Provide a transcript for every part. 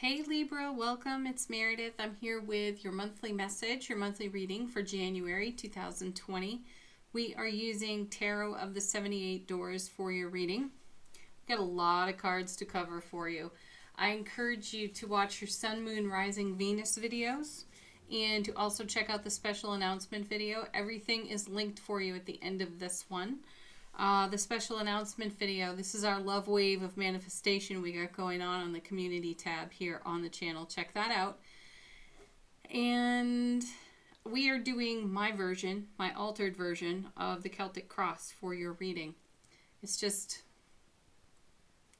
Hey Libra, welcome. It's Meredith. I'm here with your monthly message, your monthly reading for January 2020. We are using Tarot of the 78 Doors for your reading. We've got a lot of cards to cover for you. I encourage you to watch your Sun, Moon, Rising, Venus videos and to also check out the special announcement video. Everything is linked for you at the end of this one. The special announcement video, this is our love wave of manifestation we got going on the community tab here on the channel. Check that out. And we are doing my version, my altered version of the Celtic Cross for your reading. It's just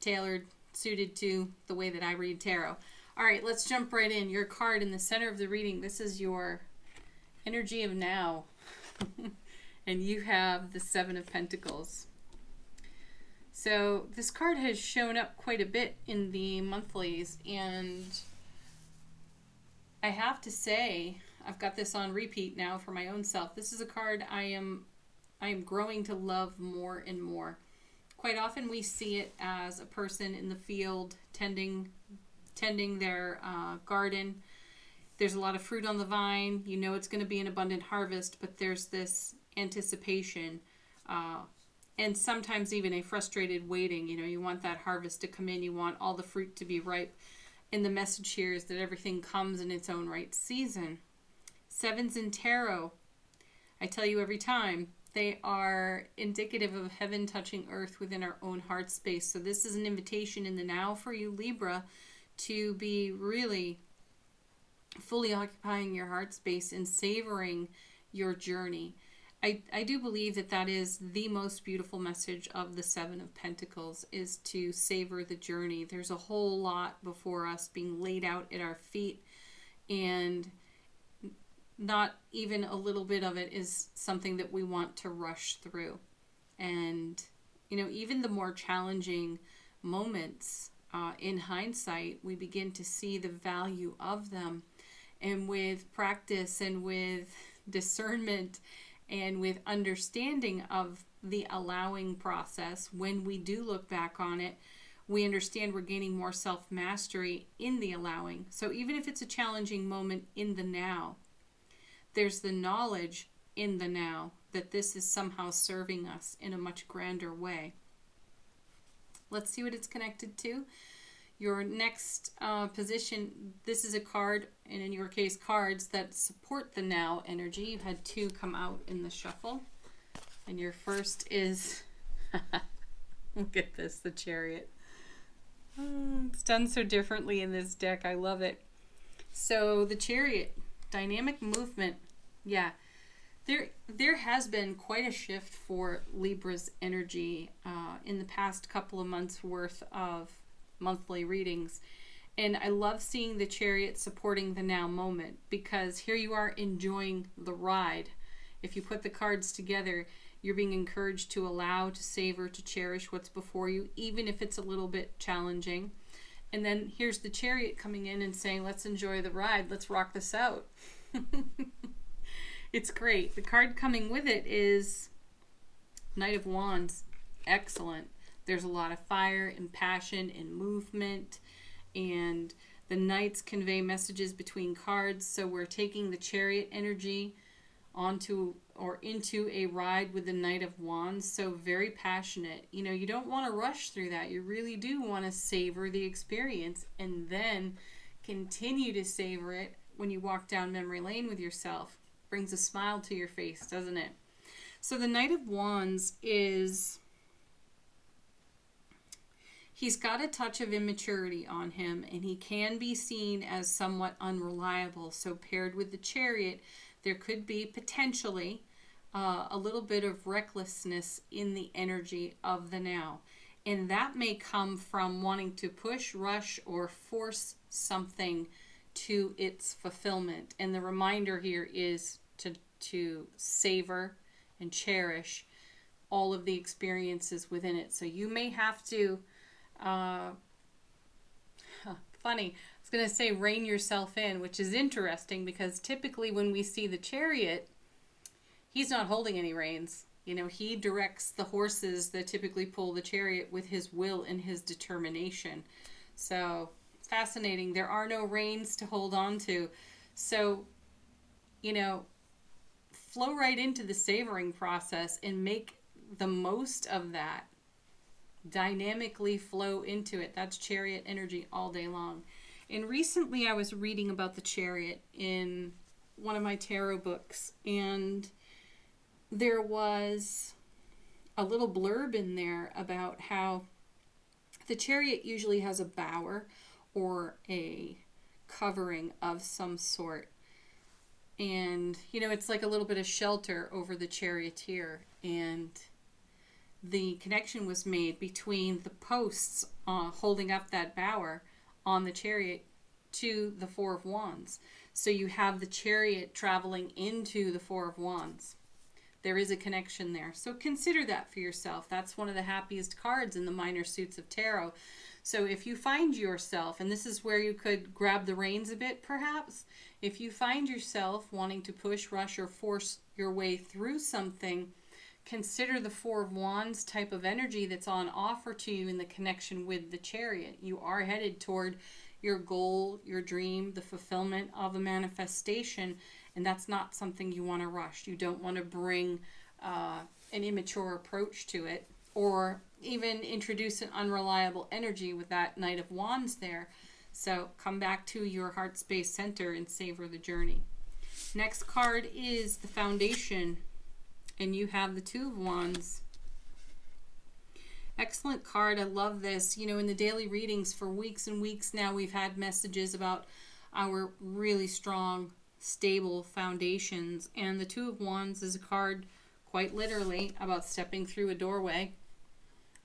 tailored, suited to the way that I read tarot. All right, let's jump right in. Your card in the center of the reading, this is your energy of now. And you have the Seven of Pentacles. So this card has shown up quite a bit in the monthlies, and I have to say, I've got this on repeat now for my own self. This is a card I am growing to love more and more. Quite often we see it as a person in the field tending their garden. There's a lot of fruit on the vine. You know it's going to be an abundant harvest, but there's this anticipation and sometimes even a frustrated waiting. You know, you want that harvest to come in. You want all the fruit to be ripe. And the message here is that everything comes in its own right season. Sevens in tarot, I tell you every time, they are indicative of heaven touching earth within our own heart space. So this is an invitation in the now for you, Libra, to be really fully occupying your heart space and savoring your journey. I do believe that that is the most beautiful message of the Seven of Pentacles, is to savor the journey. There's a whole lot before us being laid out at our feet, and not even a little bit of it is something that we want to rush through. And, you know, even the more challenging moments, in hindsight, we begin to see the value of them. And with practice and with discernment and with understanding of the allowing process, when we do look back on it, we understand we're gaining more self-mastery in the allowing. So even if it's a challenging moment in the now, there's the knowledge in the now that this is somehow serving us in a much grander way. Let's see what it's connected to. Your next position, this is a card, and in your case, cards that support the now energy. You've had two come out in the shuffle. And your first is, look at this, the Chariot. It's done so differently in this deck. I love it. So the Chariot, dynamic movement. Yeah, there has been quite a shift for Libra's energy in the past couple of months worth of monthly readings, and I love seeing the Chariot supporting the now moment, because here you are enjoying the ride. If you put the cards together, you're being encouraged to allow, to savor, to cherish what's before you, even if it's a little bit challenging. And then here's the Chariot coming in and saying, let's enjoy the ride, let's rock this out. It's great. The card coming with it is Knight of Wands. Excellent. There's a lot of fire and passion and movement, and the Knights convey messages between cards. So we're taking the Chariot energy onto or into a ride with the Knight of Wands. So very passionate. You know, you don't want to rush through that. You really do want to savor the experience and then continue to savor it when you walk down memory lane with yourself. Brings a smile to your face, doesn't it? So the Knight of Wands is... he's got a touch of immaturity on him, and he can be seen as somewhat unreliable. So paired with the Chariot, there could be potentially a little bit of recklessness in the energy of the now. And that may come from wanting to push, rush, or force something to its fulfillment. And the reminder here is to savor and cherish all of the experiences within it. So you may have to... funny. I was going to say rein yourself in, which is interesting, because typically when we see the Chariot, he's not holding any reins. You know, he directs the horses that typically pull the Chariot with his will and his determination. So fascinating. There are no reins to hold on to. So, you know, flow right into the savoring process and make the most of that. Dynamically flow into it. That's Chariot energy all day long. And recently I was reading about the Chariot in one of my tarot books, and there was a little blurb in there about how the Chariot usually has a bower or a covering of some sort. And, you know, it's like a little bit of shelter over the charioteer. And the connection was made between the posts holding up that bower on the chariot to the Four of Wands. So you have the chariot traveling into the Four of Wands. There is a connection there. So consider that for yourself. That's one of the happiest cards in the minor suits of tarot. So if you find yourself, and this is where you could grab the reins a bit perhaps, if you find yourself wanting to push, rush, or force your way through something, consider the Four of Wands type of energy that's on offer to you in the connection with the chariot. You are headed toward your goal, your dream, the fulfillment of a manifestation, and that's not something you want to rush. You don't want to bring an immature approach to it, or even introduce an unreliable energy with that Knight of Wands there. So come back to your heart space center and savor the journey. Next card is the Foundation, and you have the Two of Wands. Excellent card. I love this. You know, in the daily readings for weeks and weeks now, we've had messages about our really strong, stable foundations. And the Two of Wands is a card, quite literally, about stepping through a doorway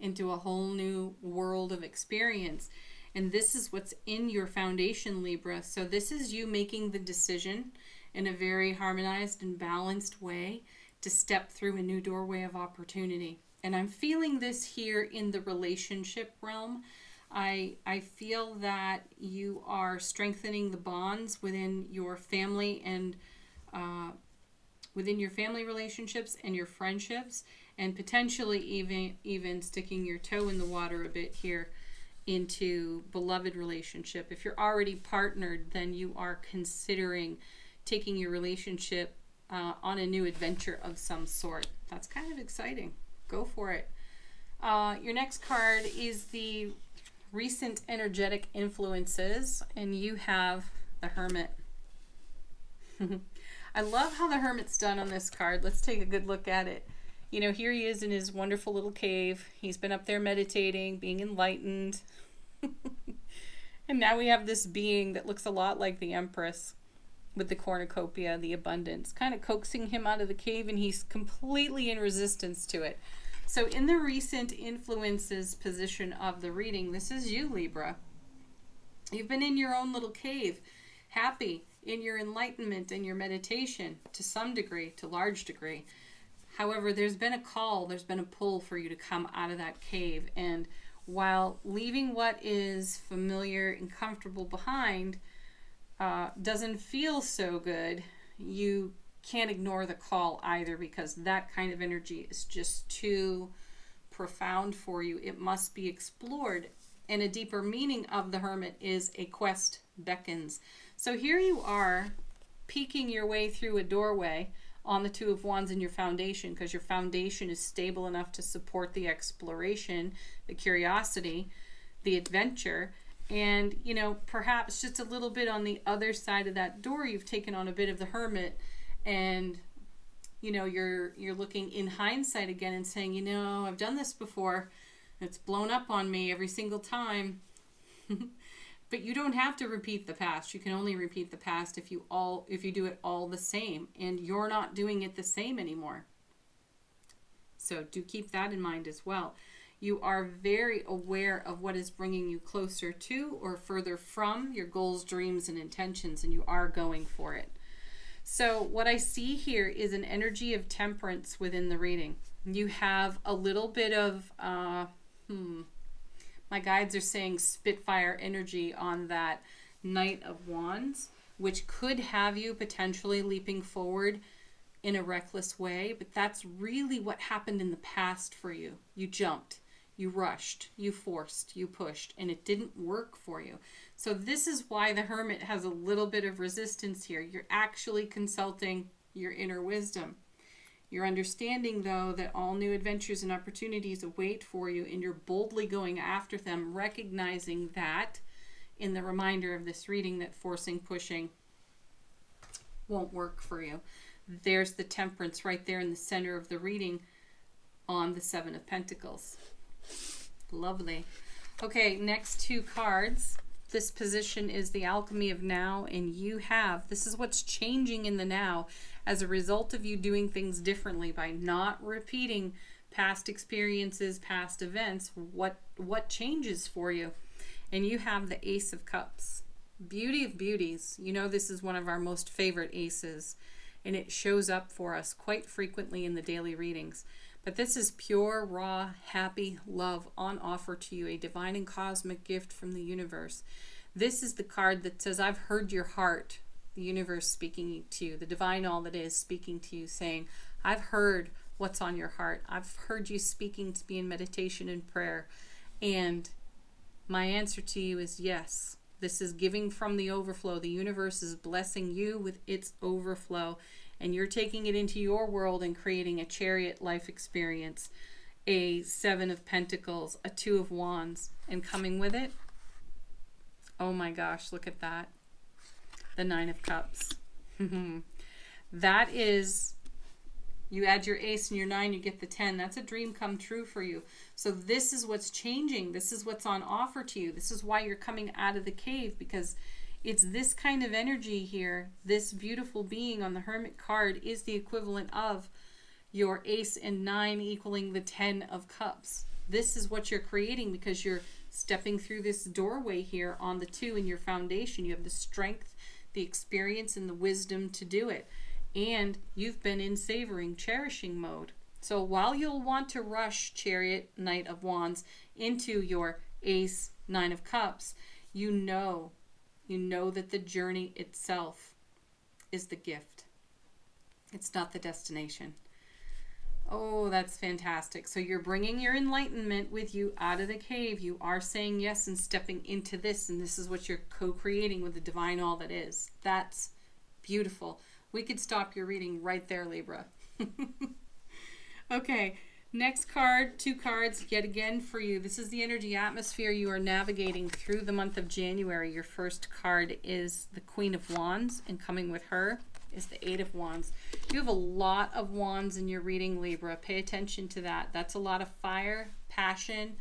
into a whole new world of experience. And this is what's in your foundation, Libra. So this is you making the decision in a very harmonized and balanced way to step through a new doorway of opportunity. And I'm feeling this here in the relationship realm. I feel that you are strengthening the bonds within your family and within your family relationships and your friendships, and potentially even sticking your toe in the water a bit here into beloved relationship. If you're already partnered, then you are considering taking your relationship on a new adventure of some sort. That's kind of exciting. Go for it. Your next card is the recent energetic influences, and you have the Hermit. I love how the Hermit's done on this card. Let's take a good look at it. You know, here he is in his wonderful little cave. He's been up there meditating, being enlightened. And now we have this being that looks a lot like the Empress with the cornucopia, the abundance, kind of coaxing him out of the cave, and he's completely in resistance to it. So in the recent influences position of the reading, this is you, Libra. You've been in your own little cave, happy in your enlightenment and your meditation to some degree, to large degree. However, there's been a call, there's been a pull for you to come out of that cave. And while leaving what is familiar and comfortable behind doesn't feel so good, you can't ignore the call either, because that kind of energy is just too profound for you. It must be explored. And a deeper meaning of the Hermit is a quest beckons. So here you are, peeking your way through a doorway on the Two of Wands in your foundation, because your foundation is stable enough to support the exploration, the curiosity, the adventure. And, you know, perhaps just a little bit on the other side of that door, you've taken on a bit of the Hermit, and, you know, you're looking in hindsight again and saying, you know, I've done this before. It's blown up on me every single time. But you don't have to repeat the past. You can only repeat the past if you do it all the same, and you're not doing it the same anymore. So do keep that in mind as well. You are very aware of what is bringing you closer to or further from your goals, dreams, and intentions, and you are going for it. So what I see here is an energy of temperance within the reading. You have a little bit of, my guides are saying Spitfire energy on that Knight of Wands, which could have you potentially leaping forward in a reckless way, but that's really what happened in the past for you. You jumped. You rushed, you forced, you pushed, and it didn't work for you. So this is why the Hermit has a little bit of resistance here. You're actually consulting your inner wisdom. You're understanding, though, that all new adventures and opportunities await for you, and you're boldly going after them, recognizing that in the reminder of this reading that forcing, pushing won't work for you. There's the Temperance right there in the center of the reading on the Seven of Pentacles. Lovely. Okay, next two cards. This position is the Alchemy of Now, and you have, this is what's changing in the now as a result of you doing things differently by not repeating past experiences, past events. What changes for you? And you have the Ace of Cups. Beauty of beauties. You know, this is one of our most favorite aces, and it shows up for us quite frequently in the daily readings. But this is pure, raw, happy love on offer to you, a divine and cosmic gift from the universe. This is the card that says, I've heard your heart, the universe speaking to you, the divine all that is speaking to you, saying, I've heard what's on your heart. I've heard you speaking to me in meditation and prayer. And my answer to you is yes. This is giving from the overflow. The universe is blessing you with its overflow, and you're taking it into your world and creating a Chariot life experience, a Seven of Pentacles, a Two of Wands, and coming with it, oh my gosh, look at that. The Nine of Cups. That is, you add your ace and your 9, you get the 10. That's a dream come true for you. So this is what's changing. This is what's on offer to you. This is why you're coming out of the cave, because it's this kind of energy here. This beautiful being on the Hermit card is the equivalent of your ace and 9 equaling the 10 of cups. This is what you're creating because you're stepping through this doorway here on the 2 in your foundation. You have the strength, the experience, and the wisdom to do it. And you've been in savoring, cherishing mode. So while you'll want to rush Chariot, Knight of Wands into your Ace, 9 of Cups, you know that the journey itself is the gift. It's not the destination. Oh, that's fantastic. So you're bringing your enlightenment with you out of the cave. You are saying yes and stepping into this, and this is what you're co-creating with the divine all that is. That's beautiful. We could stop your reading right there, Libra. Okay, next card, 2 cards yet again for you. This is the energy atmosphere you are navigating through the month of January. Your first card is the Queen of Wands, and coming with her is the 8 of Wands. You have a lot of wands in your reading, Libra. Pay attention to that. That's a lot of fire, passion.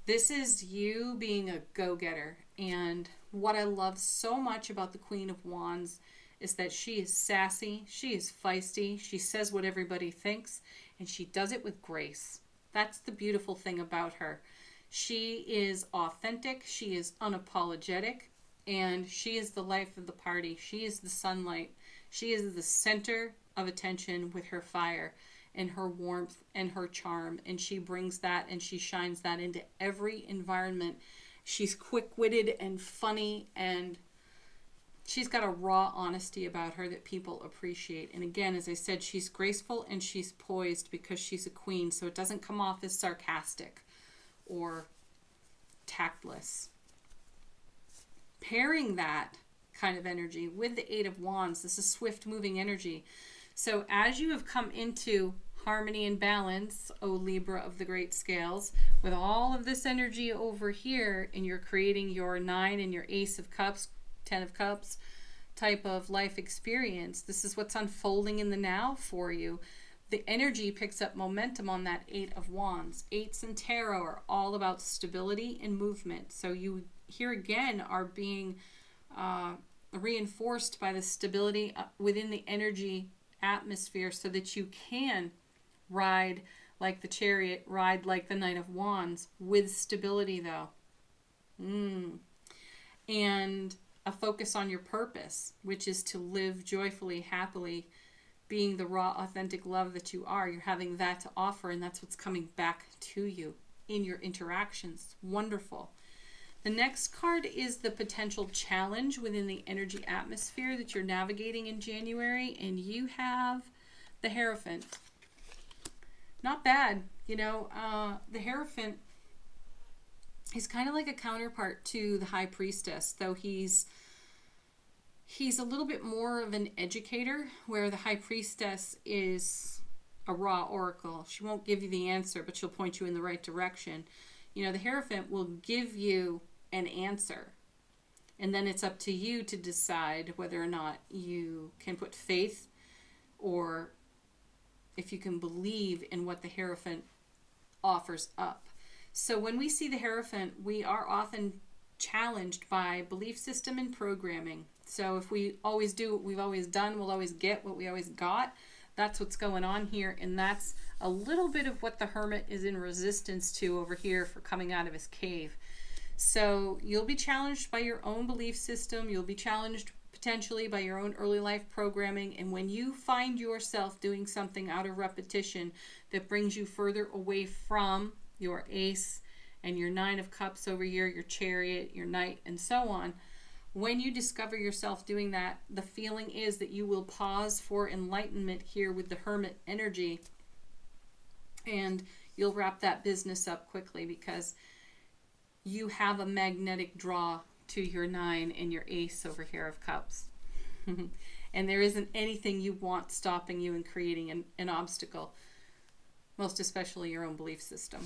This is you being a go-getter. And what I love so much about the Queen of Wands is that she is sassy, she is feisty, she says what everybody thinks, and she does it with grace. That's the beautiful thing about her. She is authentic, she is unapologetic, and she is the life of the party. She is the sunlight. She is the center of attention with her fire and her warmth and her charm, and she brings that and she shines that into every environment. She's quick-witted and funny, and she's got a raw honesty about her that people appreciate. And again, as I said, she's graceful and she's poised because she's a queen, so it doesn't come off as sarcastic or tactless. Pairing that kind of energy with the 8 of Wands, this is swift moving energy. So as you have come into harmony and balance, O Libra of the great scales, with all of this energy over here, and you're creating your 9 and your Ace of Cups, 10 of Cups type of life experience, this is what's unfolding in the now for you. The energy picks up momentum on that 8 of Wands. 8s in tarot are all about stability and movement. So you here again are being reinforced by the stability within the energy atmosphere so that you can ride like the Chariot, ride like the Knight of Wands with stability though. And a focus on your purpose, which is to live joyfully, happily, being the raw, authentic love that you are. You're having that to offer, and that's what's coming back to you in your interactions. Wonderful. The next card is the potential challenge within the energy atmosphere that you're navigating in January, and you have the Hierophant. Not bad. You know, the Hierophant He's kind of like a counterpart to the High Priestess, though he's a little bit more of an educator, where the High Priestess is a raw oracle. She won't give you the answer, but she'll point you in the right direction. You know, the Hierophant will give you an answer, and then it's up to you to decide whether or not you can put faith, or if you can believe in what the Hierophant offers up. So when we see the Hierophant, we are often challenged by belief system and programming. So if we always do what we've always done, we'll always get what we always got. That's what's going on here, and that's a little bit of what the Hermit is in resistance to over here for coming out of his cave. So you'll be challenged by your own belief system. You'll be challenged potentially by your own early life programming. And when you find yourself doing something out of repetition that brings you further away from your Ace and your Nine of Cups over here, your Chariot, your Knight, and so on, when you discover yourself doing that, the feeling is that you will pause for enlightenment here with the Hermit energy, and you'll wrap that business up quickly because you have a magnetic draw to your Nine and your Ace over here of Cups. And there isn't anything you want stopping you and creating an obstacle, most especially your own belief system.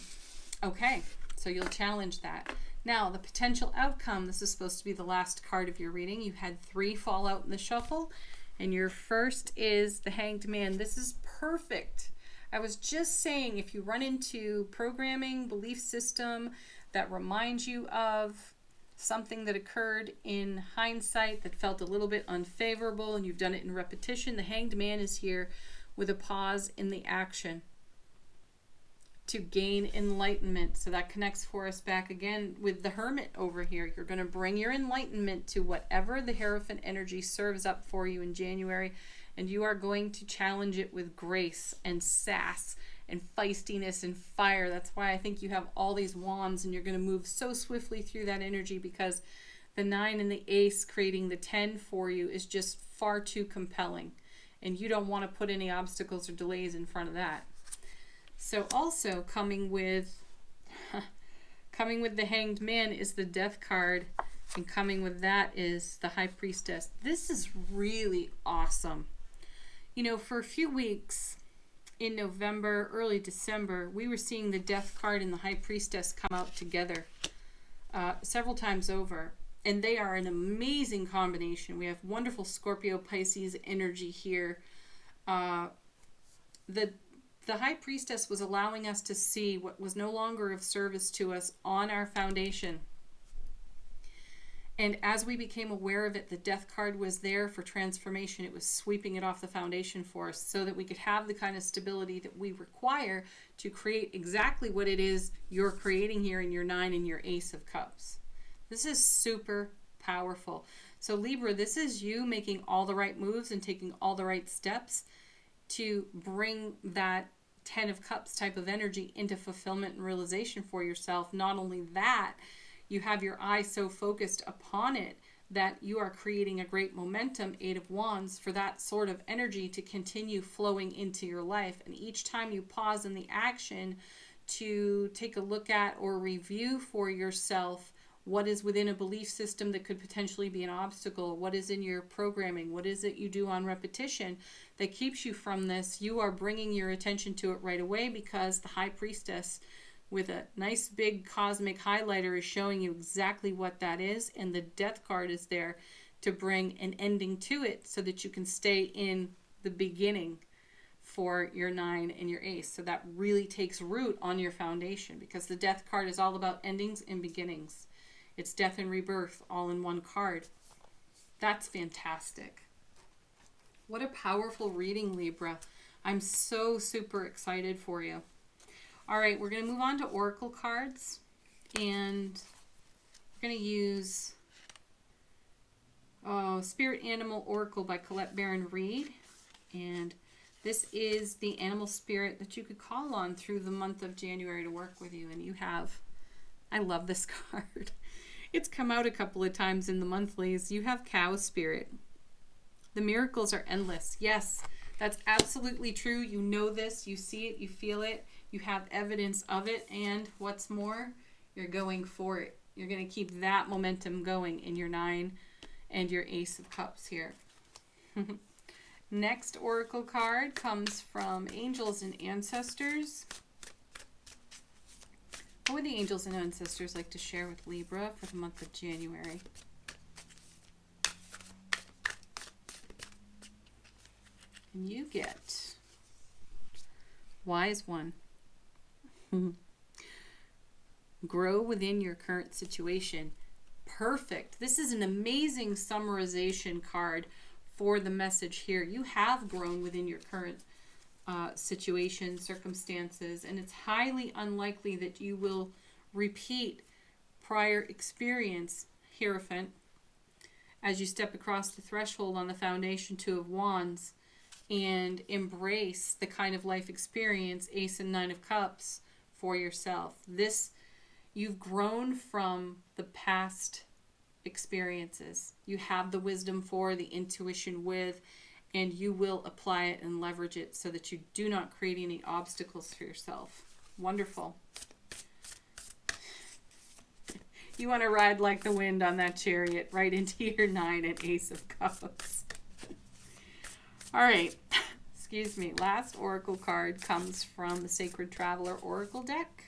Okay, so you'll challenge that. Now, the potential outcome, this is supposed to be the last card of your reading. You had 3 fall out in the shuffle, and your first is the Hanged Man. This is perfect. I was just saying, if you run into programming, belief system that reminds you of something that occurred in hindsight that felt a little bit unfavorable and you've done it in repetition, the Hanged Man is here with a pause in the action to gain enlightenment. So that connects for us back again with the Hermit over here. You're going to bring your enlightenment to whatever the Hierophant energy serves up for you in January, and you are going to challenge it with grace and sass and feistiness and fire. That's why I think you have all these wands, and you're going to move so swiftly through that energy, because the 9 and the Ace creating the 10 for you is just far too compelling, and you don't want to put any obstacles or delays in front of that. So also coming with the Hanged Man is the Death card, and coming with that is the High Priestess. This is really awesome. You know, for a few weeks in November, early December, we were seeing the Death card and the High Priestess come out together several times over, and they are an amazing combination. We have wonderful Scorpio Pisces energy here. The High Priestess was allowing us to see what was no longer of service to us on our foundation. And as we became aware of it, the Death card was there for transformation. It was sweeping it off the foundation for us so that we could have the kind of stability that we require to create exactly what it is you're creating here in your 9 and your Ace of Cups. This is super powerful. So Libra, this is you making all the right moves and taking all the right steps to bring that 10 of Cups type of energy into fulfillment and realization for yourself. Not only that, you have your eye so focused upon it that you are creating a great momentum, 8 of Wands, for that sort of energy to continue flowing into your life. And each time you pause in the action to take a look at or review for yourself what is within a belief system that could potentially be an obstacle, what is in your programming, what is it you do on repetition that keeps you from this, you are bringing your attention to it right away, because the High Priestess with a nice big cosmic highlighter is showing you exactly what that is, and the Death card is there to bring an ending to it so that you can stay in the beginning for your 9 and your Ace. So that really takes root on your foundation, because the Death card is all about endings and beginnings. It's death and rebirth all in one card. That's fantastic. What a powerful reading, Libra. I'm so super excited for you. All right, we're going to move on to Oracle cards, and we're going to use Spirit Animal Oracle by Colette Baron Reed. And this is the animal spirit that you could call on through the month of January to work with you. And you have, I love this card. It's come out a couple of times in the monthlies. You have Cow Spirit. The miracles are endless. Yes, that's absolutely true. You know this. You see it. You feel it. You have evidence of it. And what's more, You're going for it. You're going to keep that momentum going in your 9 and your Ace of Cups here. Next oracle card comes from Angels and Ancestors. What would the angels and ancestors like to share with Libra for the month of January? And you get Wise One. Grow within your current situation. Perfect. This is an amazing summarization card for the message here. You have grown within your current situation, circumstances, and it's highly unlikely that you will repeat prior experience, Hierophant, as you step across the threshold on the foundation 2 of Wands and embrace the kind of life experience, Ace and 9 of Cups, for yourself. You've grown from the past experiences. You have the wisdom for, the intuition with, and you will apply it and leverage it so that you do not create any obstacles for yourself. Wonderful. You want to ride like the wind on that chariot right into your 9 and Ace of Cups. All right. Excuse me. Last oracle card comes from the Sacred Traveler Oracle deck.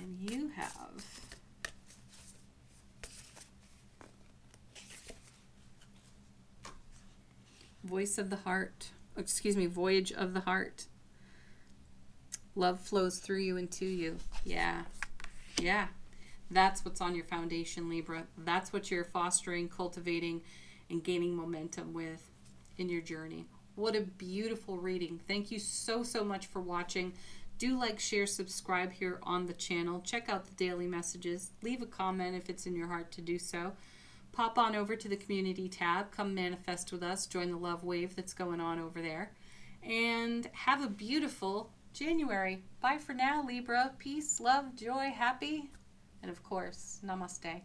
And you have Voice of the Heart. Excuse me, Voyage of the Heart. Love flows through you and to you. Yeah. Yeah. That's what's on your foundation, Libra. That's what you're fostering, cultivating, and gaining momentum with in your journey. What a beautiful reading. Thank you so, so much for watching. Do like, share, subscribe here on the channel. Check out the daily messages. Leave a comment if it's in your heart to do so. Pop on over to the community tab. Come manifest with us. Join the love wave that's going on over there. And have a beautiful January. Bye for now, Libra. Peace, love, joy, happy, and of course, namaste.